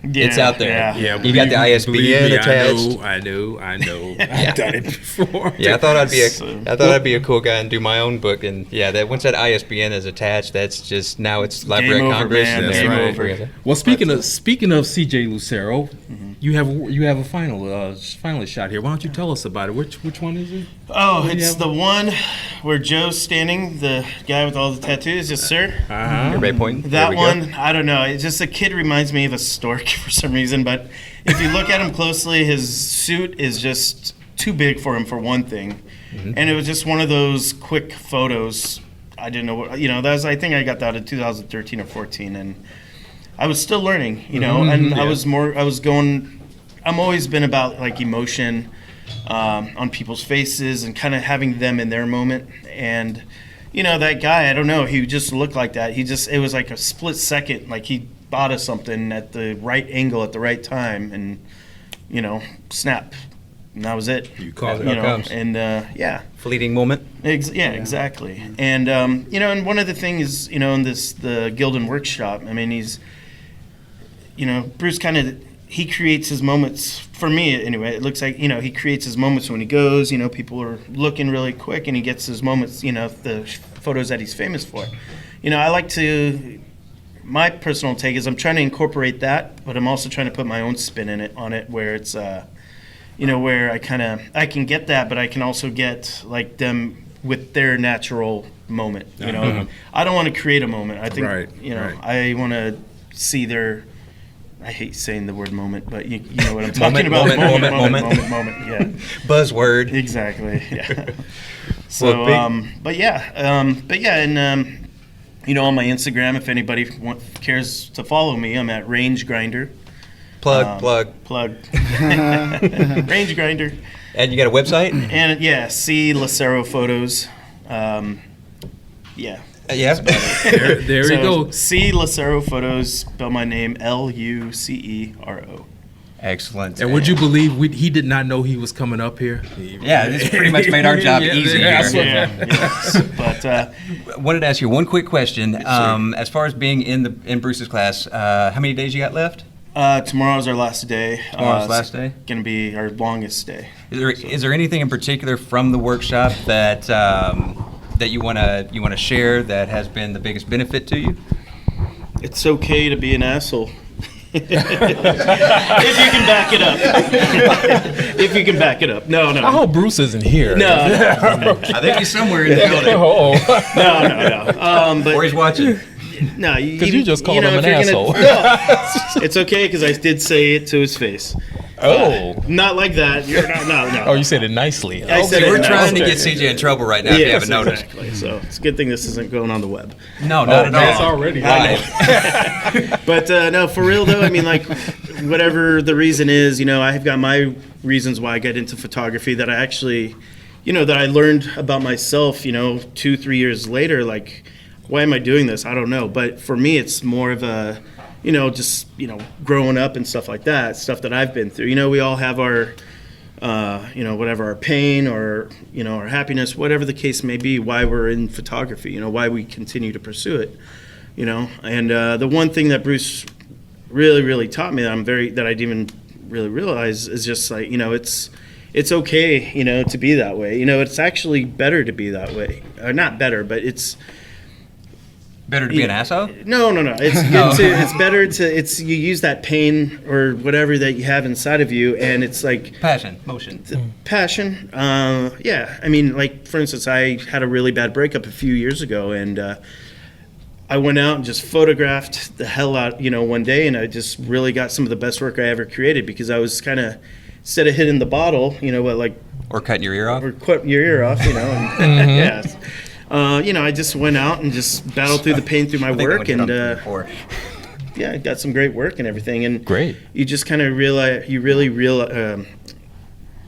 Speaker 4: it's out there.
Speaker 5: Yeah.
Speaker 4: You got the ISBN
Speaker 1: Believe me,
Speaker 4: attached.
Speaker 1: I know. I've done it before.
Speaker 4: Yeah, I thought I'd be a cool guy and do my own book, and that once that ISBN is attached, that's just now it's Library
Speaker 5: Game
Speaker 4: of
Speaker 5: over,
Speaker 4: Congress.
Speaker 5: man.
Speaker 4: And
Speaker 1: That's
Speaker 5: Game
Speaker 1: right.
Speaker 5: over.
Speaker 1: Well, speaking of CJ Lucero, you have a finalist shot here. Why don't you tell us about it? Which one is it?
Speaker 5: Oh,
Speaker 1: What do you
Speaker 5: it's
Speaker 1: have?
Speaker 5: the one where Joe's standing, the guy with all the tattoos. Yes, sir.
Speaker 4: Everybody pointing. There
Speaker 5: That
Speaker 4: we go.
Speaker 5: one, I don't know. It's just, a kid reminds me of a stork for some reason. But if you look at him closely, his suit is just too big for him, for one thing. And it was just one of those quick photos. I didn't know what, I think I got that in 2013 or 14. And I was still learning, and I'm always been about like emotion on people's faces and kind of having them in their moment. And, that guy, I don't know, he just looked like that. It was like a split second, like he thought of something at the right angle at the right time, and, snap. And that was it.
Speaker 1: You called it.
Speaker 4: How it comes.
Speaker 5: And, yeah.
Speaker 4: Fleeting moment.
Speaker 5: Exactly. And, and one of the things, in the Gildan workshop, he's, Bruce he creates his moments, for me anyway. It looks like, he creates his moments when he goes, people are looking really quick, and he gets his moments, the photos that he's famous for. I like to, my personal take is I'm trying to incorporate that, but I'm also trying to put my own spin on it, where it's, where I can get that, but I can also get like them with their natural moment, I don't want to create a moment. I think,
Speaker 1: Right, right.
Speaker 5: I want to see I hate saying the word moment, but you know what I'm talking about.
Speaker 4: Moment.
Speaker 5: Yeah,
Speaker 4: Buzzword.
Speaker 5: exactly. Yeah. So,
Speaker 4: Well,
Speaker 5: but yeah, and on my Instagram, if anybody cares to follow me, I'm at Range Grinder.
Speaker 4: Plug.
Speaker 5: Range Grinder,
Speaker 4: And you got a website?
Speaker 5: and yeah, see Lucero photos. Yeah.
Speaker 4: Yeah.
Speaker 1: There
Speaker 5: So,
Speaker 1: you go.
Speaker 5: C Lucero Photos, spell my name Lucero.
Speaker 2: Excellent.
Speaker 1: And would you believe he did not know he was coming up here?
Speaker 2: Yeah, this pretty much made our job easier.
Speaker 5: Yes. But
Speaker 2: I wanted to ask you one quick question. As far as being in Bruce's class, how many days you got left?
Speaker 5: tomorrow's our last day.
Speaker 2: Tomorrow's last day?
Speaker 5: Going to be our longest day.
Speaker 2: Is there anything in particular from the workshop that that you wanna share that has been the biggest benefit to you?
Speaker 5: It's okay to be an asshole. If you can back it up. If you can back it up. No.
Speaker 1: I hope Bruce isn't here.
Speaker 5: No.
Speaker 2: I think he's somewhere in the building.
Speaker 5: No. But
Speaker 2: Or he's watching.
Speaker 5: no,
Speaker 1: Because you just called him an
Speaker 5: if you're
Speaker 1: asshole.
Speaker 5: It's okay because I did say it to his face.
Speaker 1: Oh.
Speaker 5: Not like that. You're not. No.
Speaker 1: Oh, you said it nicely.
Speaker 5: I said it
Speaker 2: We're
Speaker 5: nice.
Speaker 2: trying to get CJ in trouble right now if you haven't noticed.
Speaker 5: Exactly. So it's a good thing this isn't going on the web.
Speaker 2: No, not at all.
Speaker 1: It's already
Speaker 2: live.
Speaker 5: But no, for real though, I mean, like, whatever the reason is, I've got my reasons why I get into photography that I actually, that I learned about myself, 2-3 years later. Like, why am I doing this? I don't know. But for me, it's more of a, just, growing up and stuff like that, stuff that I've been through. We all have our, whatever, our pain or, our happiness, whatever the case may be, why we're in photography, why we continue to pursue it, And the one thing that Bruce really, really taught me that I didn't even really realize is just like, it's okay, to be that way. It's actually better to be that way. Or not better, but it's,
Speaker 2: Better to be an asshole?
Speaker 5: No. It's good it's better to you use that pain or whatever that you have inside of you, and it's like
Speaker 2: Passion, motion.
Speaker 5: passion. Yeah. I mean, like, for instance, I had a really bad breakup a few years ago, and I went out and just photographed the hell out, one day, and I just really got some of the best work I ever created because I was kind of, instead of hitting the bottle,
Speaker 2: Or cutting your ear off?
Speaker 5: or cutting your ear off, and yeah. I just went out and just battled through the pain through my work, and yeah, I got some great work and everything. And
Speaker 1: Great.
Speaker 5: you just kind of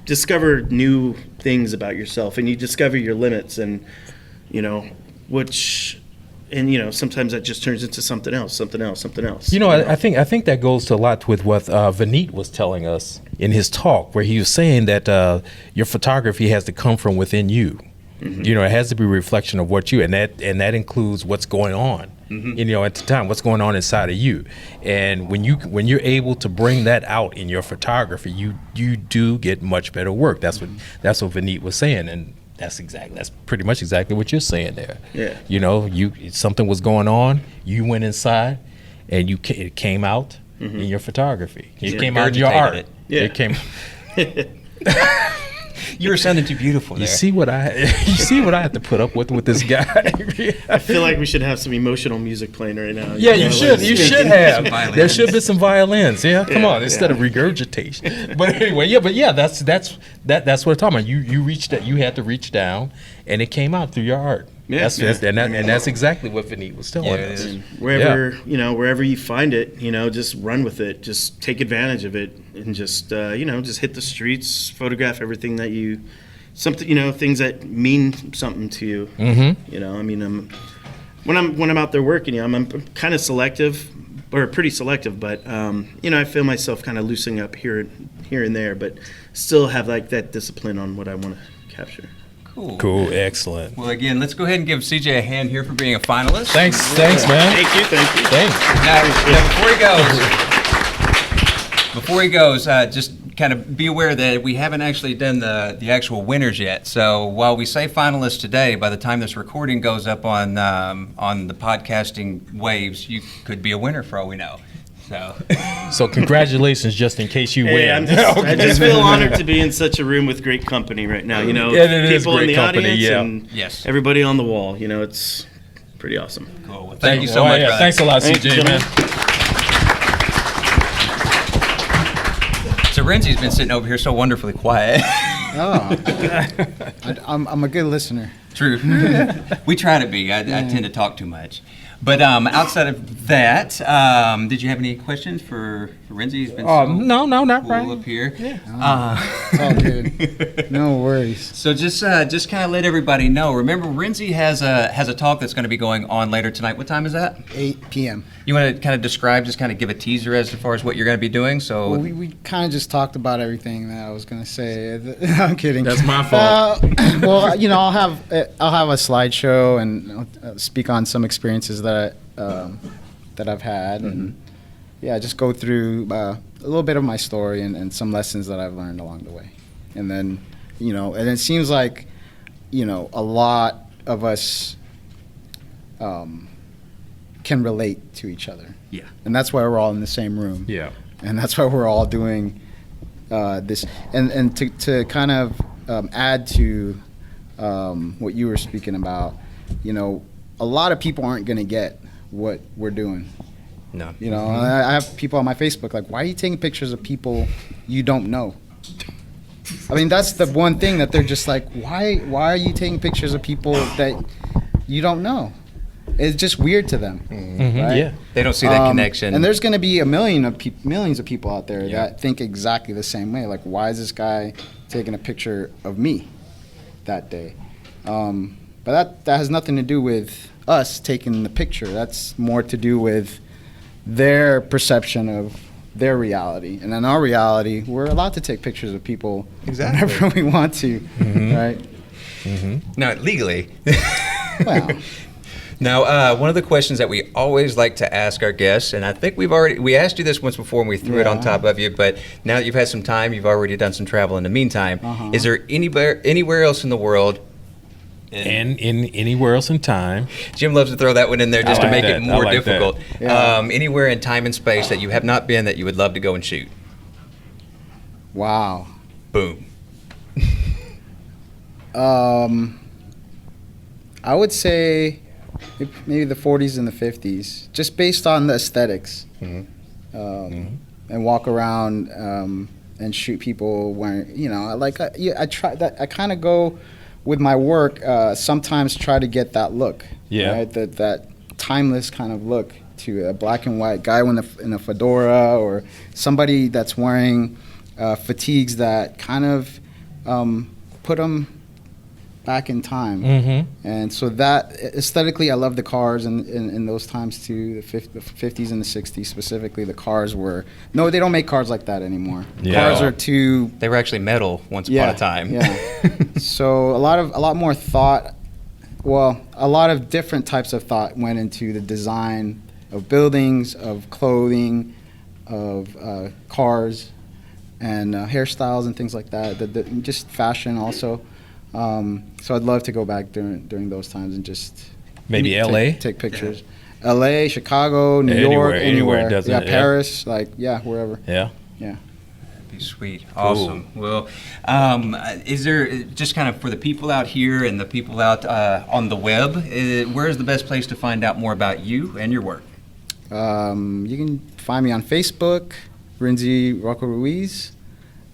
Speaker 5: discover new things about yourself, and you discover your limits, and sometimes that just turns into something else.
Speaker 1: I think that goes to a lot with what Vineet was telling us in his talk, where he was saying that your photography has to come from within you. Mm-hmm. It has to be a reflection of what you, and that includes what's going on. Mm-hmm. At the time, what's going on inside of you, and when you're able to bring that out in your photography, you do get much better work. That's what Vineet was saying, and that's pretty much exactly what you're saying there.
Speaker 5: Yeah.
Speaker 1: Something was going on, you went inside, and it came out in your photography. It came out in your art. It came.
Speaker 2: You were sounding too beautiful there.
Speaker 1: You see what I have to put up with this guy.
Speaker 5: I feel like we should have some emotional music playing right now.
Speaker 1: Yeah, you should. You should have.
Speaker 2: Violins.
Speaker 1: There should be some violins. Yeah, come
Speaker 5: Yeah,
Speaker 1: on, instead of regurgitation. But anyway, that's what I'm talking about. You reached that. You had to reach down, and it came out through your art.
Speaker 5: Yeah,
Speaker 1: and that's exactly what Vineet was telling us.
Speaker 5: And wherever you find it, just run with it. Just take advantage of it, and just just hit the streets, photograph everything that things that mean something to you.
Speaker 1: Mm-hmm.
Speaker 5: I mean, when I'm out there working, I'm kind of selective, or pretty selective, but I feel myself kind of loosening up here and there, but still have like that discipline on what I want to capture.
Speaker 1: Cool, excellent.
Speaker 2: Well, again, let's go ahead and give CJ a hand here for being a finalist.
Speaker 1: Thanks, man.
Speaker 5: Thank you.
Speaker 1: Thanks.
Speaker 2: Now, before he goes, just kind of be aware that we haven't actually done the actual winners yet. So while we say finalists today, by the time this recording goes up on the podcasting waves, you could be a winner for all we know.
Speaker 1: So congratulations, just in case you win.
Speaker 5: I just feel honored to be in such a room with great company right now.
Speaker 1: it is
Speaker 5: people
Speaker 1: great
Speaker 5: in the
Speaker 1: company,
Speaker 5: audience
Speaker 1: yeah.
Speaker 5: and
Speaker 2: Yes.
Speaker 5: everybody on the wall. It's pretty awesome.
Speaker 2: Cool. Well, thank you so much, brother.
Speaker 1: Thanks a lot,
Speaker 5: Thanks,
Speaker 1: CJ,
Speaker 5: gentlemen.
Speaker 1: man.
Speaker 2: So Rinzi's been sitting over here so wonderfully quiet.
Speaker 3: I'm a good listener.
Speaker 2: True. We try to be. I tend to talk too much. But outside of that, did you have any questions for Rinzi? He's been
Speaker 1: No, not
Speaker 2: cool
Speaker 1: right.
Speaker 2: up here.
Speaker 3: It's all good. No worries.
Speaker 2: So just kind of let everybody know. Remember, Rinzi has a talk that's going to be going on later tonight. What time is that?
Speaker 3: 8 p.m.
Speaker 2: You want to kind of describe, just kind of give a teaser as far as what you're going to be doing? So
Speaker 3: Well, we kind of just talked about everything that I was gonna say. I'm kidding.
Speaker 1: That's my fault.
Speaker 3: Well, I'll have a slideshow and speak on some experiences that I've had, and just go through a little bit of my story and some lessons that I've learned along the way. And then, and it seems like, a lot of us can relate to each other.
Speaker 2: Yeah.
Speaker 3: And that's why we're all in the same room.
Speaker 1: Yeah.
Speaker 3: And that's why we're all doing this. And to kind of add to what you were speaking about, a lot of people aren't going to get what we're doing.
Speaker 4: No.
Speaker 3: I have people on my Facebook like, why are you taking pictures of people you don't know? I mean, that's the one thing that they're just like, why are you taking pictures of people that you don't know? It's just weird to them, right?
Speaker 1: Yeah.
Speaker 4: They don't see that connection.
Speaker 3: And there's going to be millions of people out there that think exactly the same way. Like, why is this guy taking a picture of me that day? But that has nothing to do with us taking the picture. That's more to do with their perception of their reality. And in our reality, we're allowed to take pictures of people whenever we want to, right?
Speaker 4: No, legally.
Speaker 3: Well,
Speaker 4: Now, one of the questions that we always like to ask our guests, and I think we asked you this once before and we threw it on top of you, but now that you've had some time, you've already done some travel in the meantime. Is there anywhere else in the world?
Speaker 1: And in anywhere else in time.
Speaker 4: Jim loves to throw that one in there just
Speaker 1: I
Speaker 4: to
Speaker 1: like
Speaker 4: make
Speaker 1: that.
Speaker 4: it more
Speaker 1: I like that.
Speaker 4: difficult.
Speaker 3: Yeah.
Speaker 4: Anywhere in time and space that you have not been that you would love to go and shoot.
Speaker 3: wow.
Speaker 4: Boom.
Speaker 3: I would say maybe the 40s and the 50s, just based on the aesthetics. And walk around and shoot people wearing, I try that. I kind of go with my work, sometimes try to get that look.
Speaker 1: Yeah.
Speaker 3: Right? That timeless kind of look to a black and white guy in a fedora, or somebody that's wearing fatigues that kind of put them back in time. And so that aesthetically, I love the cars in those times too, the 50s and the 60s specifically. The cars were, no, they don't make cars like that anymore.
Speaker 1: Yeah.
Speaker 3: Cars are too,
Speaker 4: They were actually metal once upon a time.
Speaker 3: yeah. So a lot more thought, a lot of different types of thought went into the design of buildings, of clothing, of cars, and hairstyles and things like that. Just fashion also. So I'd love to go back during those times and just
Speaker 1: Maybe LA?
Speaker 3: take pictures. LA, Chicago, New
Speaker 1: Anywhere,
Speaker 3: York,
Speaker 1: anywhere, doesn't
Speaker 3: yeah,
Speaker 1: it? Yeah.
Speaker 3: Paris, wherever.
Speaker 1: Yeah.
Speaker 3: Yeah.
Speaker 2: Be sweet. Awesome. Well, is there, just kind of for the people out here and the people out on the web, where's the best place to find out more about you and your work?
Speaker 3: You can find me on Facebook, Rinzi Ruiz,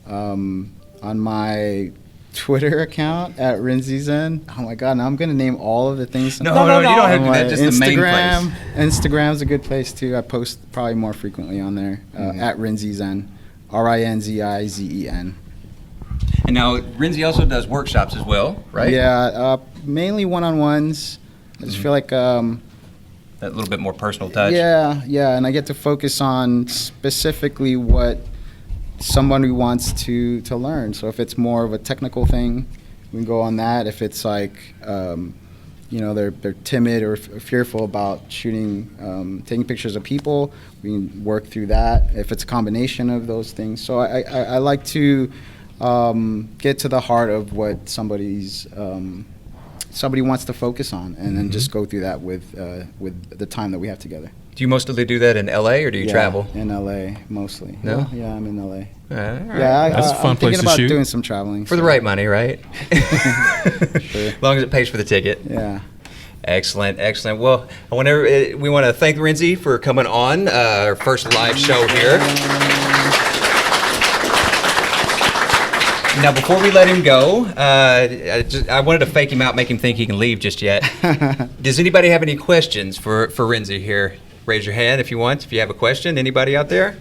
Speaker 3: on my Twitter account at Rinzi Zen. Oh my God! Now I'm gonna name all of the things.
Speaker 2: No, you don't have to do that. Just the main place.
Speaker 3: Instagram's a good place too. I post probably more frequently on there at Rinzi Zen, RINZIZEN.
Speaker 2: And now Rinzi also does workshops as well, right?
Speaker 3: Yeah, mainly one-on-ones. I just feel like
Speaker 2: That little bit more personal touch.
Speaker 3: yeah, and I get to focus on specifically what somebody wants to learn. So if it's more of a technical thing, we can go on that. If it's like, they're timid or fearful about shooting, taking pictures of people, we can work through that. If it's a combination of those things. So I like to get to the heart of what somebody wants to focus on, and then just go through that with the time that we have together.
Speaker 4: Do you mostly do that in LA or do you travel?
Speaker 3: In LA mostly.
Speaker 4: No?
Speaker 3: Yeah, I'm in LA.
Speaker 4: All right.
Speaker 3: Yeah,
Speaker 1: That's a fun
Speaker 3: I'm
Speaker 1: place
Speaker 3: thinking
Speaker 1: to
Speaker 3: about
Speaker 1: shoot.
Speaker 3: doing some traveling.
Speaker 4: For the right money, right?
Speaker 3: Sure.
Speaker 4: As long as it pays for the ticket.
Speaker 3: Yeah.
Speaker 4: Excellent. Well, we want to thank Rinzi for coming on our first live show here. Now, before we let him go, I wanted to fake him out, make him think he can leave just yet. Does anybody have any questions for Rinzi here? Raise your hand if you want. If you have a question, anybody out there?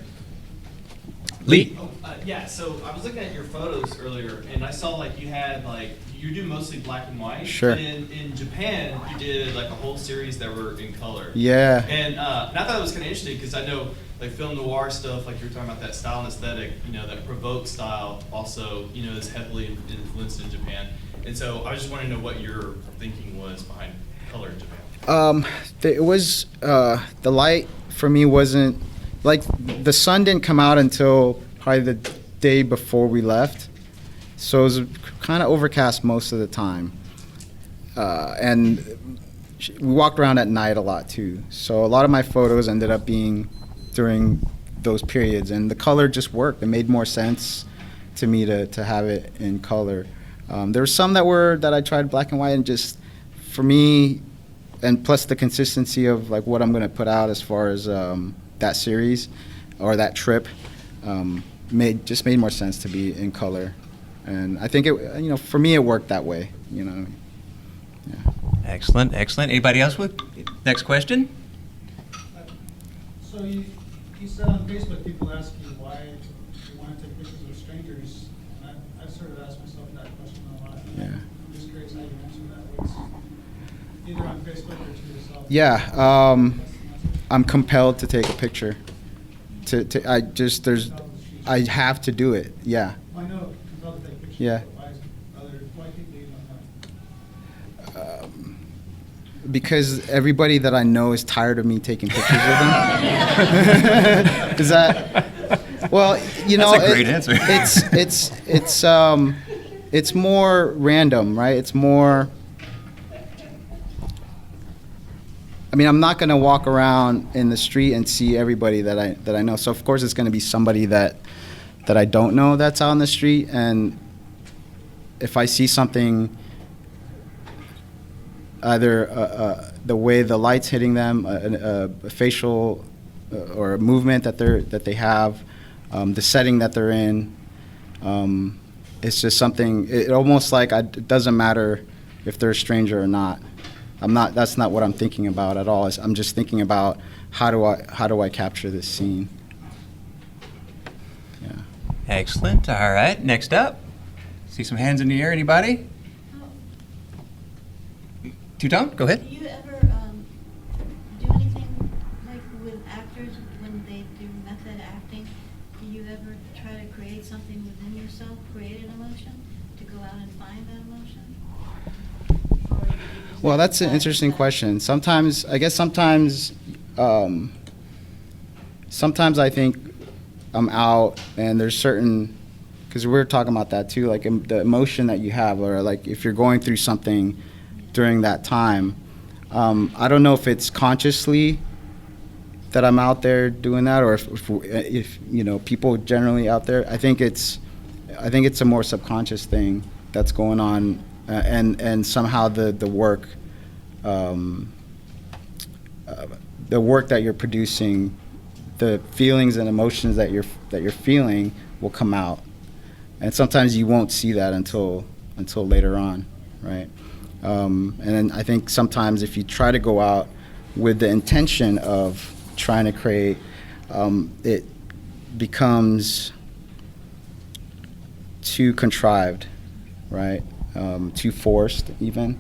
Speaker 4: Lee.
Speaker 6: Yeah, so I was looking at your photos earlier, and I saw like you had like you do mostly black and white.
Speaker 3: Sure.
Speaker 6: And in Japan, you did like a whole series that were in color.
Speaker 3: Yeah.
Speaker 6: And I thought it was kind of interesting because I know like film noir stuff, like you were talking about that style and aesthetic, you know, that provoke style also, you know, is heavily influenced in Japan. And so I just wanted to know what your thinking was behind color in Japan.
Speaker 3: It was the light for me wasn't like the sun didn't come out until probably the day before we left, so it was kind of overcast most of the time, and we walked around at night a lot too. So a lot of my photos ended up being during those periods, and the color just worked. It made more sense to me to have it in color. There were some that I tried black and white, and just for me, and plus the consistency of like what I'm going to put out as far as that series or that trip made more sense to be in color, and I think it for me it worked that way. Yeah.
Speaker 4: Excellent, excellent. Anybody else with next question?
Speaker 7: So you said on Facebook people ask you why you want to take pictures with strangers, and I sort of asked myself that question a lot.
Speaker 3: Yeah.
Speaker 7: I'm just curious how you answer that. What's either on Facebook or to yourself?
Speaker 3: Yeah, I'm compelled to take a picture. I have to do it. Yeah.
Speaker 7: Well, I know compelled to take pictures.
Speaker 3: Yeah.
Speaker 7: But why people you don't know?
Speaker 3: Because everybody that I know is tired of me taking pictures of them. Is that? Well,
Speaker 4: That's a great answer.
Speaker 3: It's more random, right? It's more. I mean, I'm not going to walk around in the street and see everybody that I know. So of course, it's going to be somebody that I don't know that's out on the street, and if I see something, either the way the light's hitting them, a facial or a movement that they have, the setting that they're in, it's just something. It almost like it doesn't matter if they're a stranger or not. That's not what I'm thinking about at all. I'm just thinking about how do I capture this scene. Yeah.
Speaker 4: Excellent. All right. Next up. See some hands in the air. Anybody? Two-tone, go ahead.
Speaker 8: Do you ever do anything like with actors when they do method acting? Do you ever try to create something within yourself, create an emotion, to go out and find that emotion? Or do you just
Speaker 3: Well, that's an interesting question. Sometimes I think I'm out and there's certain, because we were talking about that too, like the emotion that you have, or like if you're going through something during that time. I don't know if it's consciously that I'm out there doing that, or if people generally out there. I think it's a more subconscious thing that's going on, and somehow the work that you're producing, the feelings and emotions that you're feeling will come out, and sometimes you won't see that until later on, right? And then I think sometimes if you try to go out with the intention of trying to create, it becomes too contrived, right? Too forced even.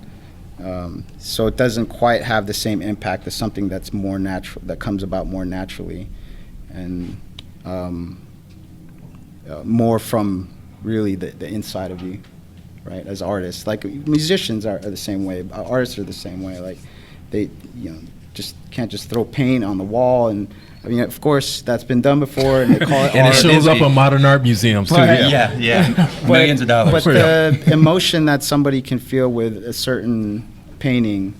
Speaker 3: So it doesn't quite have the same impact as something that's more natural, that comes about more naturally, and more from really the inside of you. Right, as artists, like musicians are the same way. Artists are the same way. Like they, just can't just throw paint on the wall. And I mean, of course, that's been done before, and they call it
Speaker 1: And
Speaker 3: art.
Speaker 1: it shows up in modern art museums too.
Speaker 3: Right.
Speaker 4: Yeah. Millions of dollars.
Speaker 3: But the emotion that somebody can feel with a certain painting,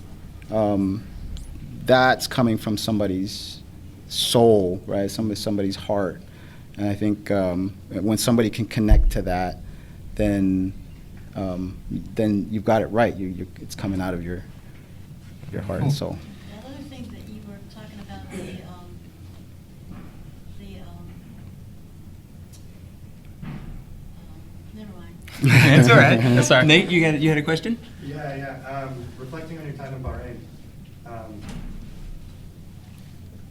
Speaker 3: that's coming from somebody's soul, right? Somebody's heart. And I think when somebody can connect to that, then you've got it right. It's coming out of your heart and soul.
Speaker 8: The other thing that you were talking about, never mind.
Speaker 2: That's all right.
Speaker 1: That's all right.
Speaker 2: Nate, you had a question?
Speaker 9: Yeah. Reflecting on your time in Bahrain,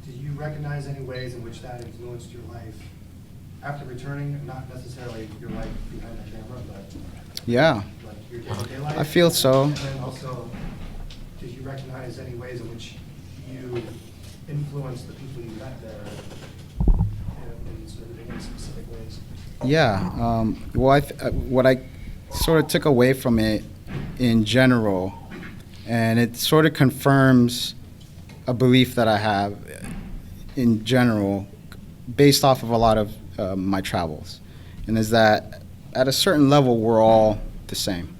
Speaker 9: do you recognize any ways in which that influenced your life after returning? Not necessarily your life behind the camera, but
Speaker 3: Yeah,
Speaker 9: like your day-to-day life?
Speaker 3: I feel so.
Speaker 9: And then also, did you recognize any ways in which you influenced the people you met there in sort of any specific ways?
Speaker 3: Yeah. Well, what I sort of took away from it in general, and it sort of confirms a belief that I have in general based off of a lot of my travels, and is that at a certain level we're all the same,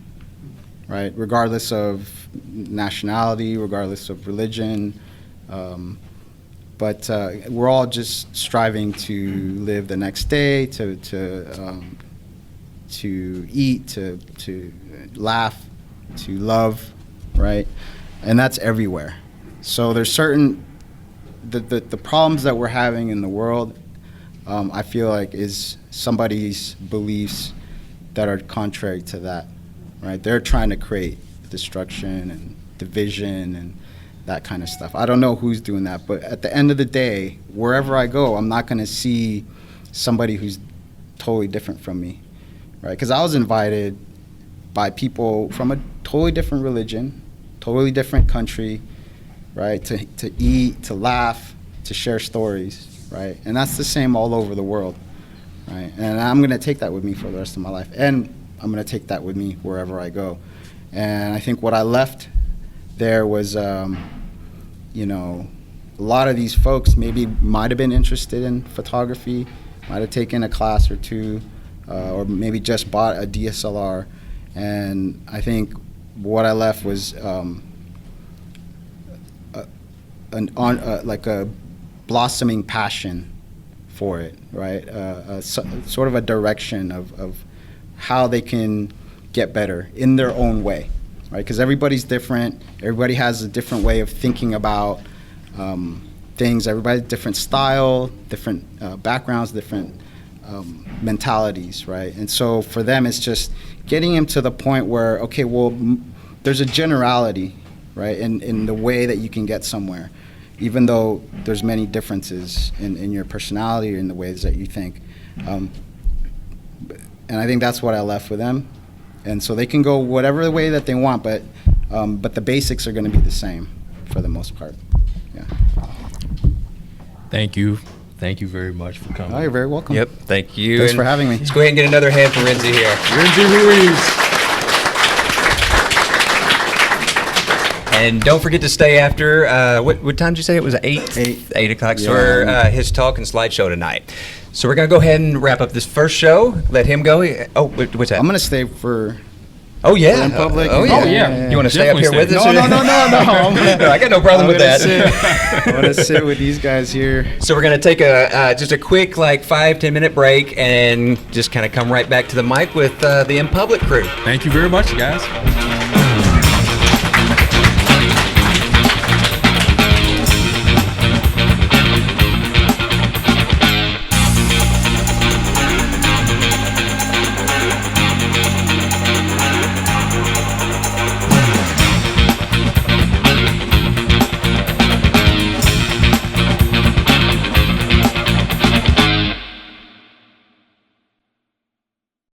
Speaker 3: right? Regardless of nationality, regardless of religion, but we're all just striving to live the next day, to eat, to laugh, to love, right? And that's everywhere. So there's certain the problems that we're having in the world, I feel like is somebody's beliefs that are contrary to that, right? They're trying to create destruction and division and that kind of stuff. I don't know who's doing that, but at the end of the day, wherever I go, I'm not going to see somebody who's totally different from me, right? Because I was invited by people from a totally different religion, totally different country, right? To eat, to laugh, to share stories, right? And that's the same all over the world, right? And I'm going to take that with me for the rest of my life, and I'm going to take that with me wherever I go. And I think what I left there was, you know, a lot of these folks maybe might have been interested in photography, might have taken a class or two, or maybe just bought a DSLR. And I think what I left was like a blossoming passion for it, right? Sort of a direction of how they can get better in their own way, right? Because everybody's different. Everybody has a different way of thinking about things. Everybody's different style, different backgrounds, different mentalities, right? And so for them, it's just getting them to the point where, okay, well, there's a generality, right, in the way that you can get somewhere, even though there's many differences in your personality or in the ways that you think. And I think that's what I left with them. And so they can go whatever the way that they want, but the basics are going to be the same for the most part. Yeah.
Speaker 1: Thank you. Thank you very much for coming.
Speaker 3: Oh, you're very welcome.
Speaker 4: Yep, thank you.
Speaker 3: Thanks
Speaker 4: And
Speaker 3: for having me.
Speaker 4: Let's go ahead and get another hand for Rinzi here.
Speaker 1: Rinzi Ruiz.
Speaker 4: And don't forget to stay after, what time did you say it was? 8? 8 o'clock
Speaker 3: Yeah.
Speaker 4: for his talk and slideshow tonight. So we're going to go ahead and wrap up this first show. Let him go. Oh, what's that?
Speaker 3: I'm going to stay for...
Speaker 4: Oh, yeah.
Speaker 3: in public.
Speaker 4: Oh, yeah.
Speaker 1: Oh, yeah.
Speaker 4: You want to stay up
Speaker 1: Definitely
Speaker 4: here with
Speaker 1: stay.
Speaker 4: us?
Speaker 3: No,
Speaker 4: No, I got no problem with that.
Speaker 3: I'm going to sit with these guys here.
Speaker 4: So we're going to take just a quick, like, 5-10 minute break and just kind of come right back to the mic with the In Public crew.
Speaker 1: Thank you very much, guys.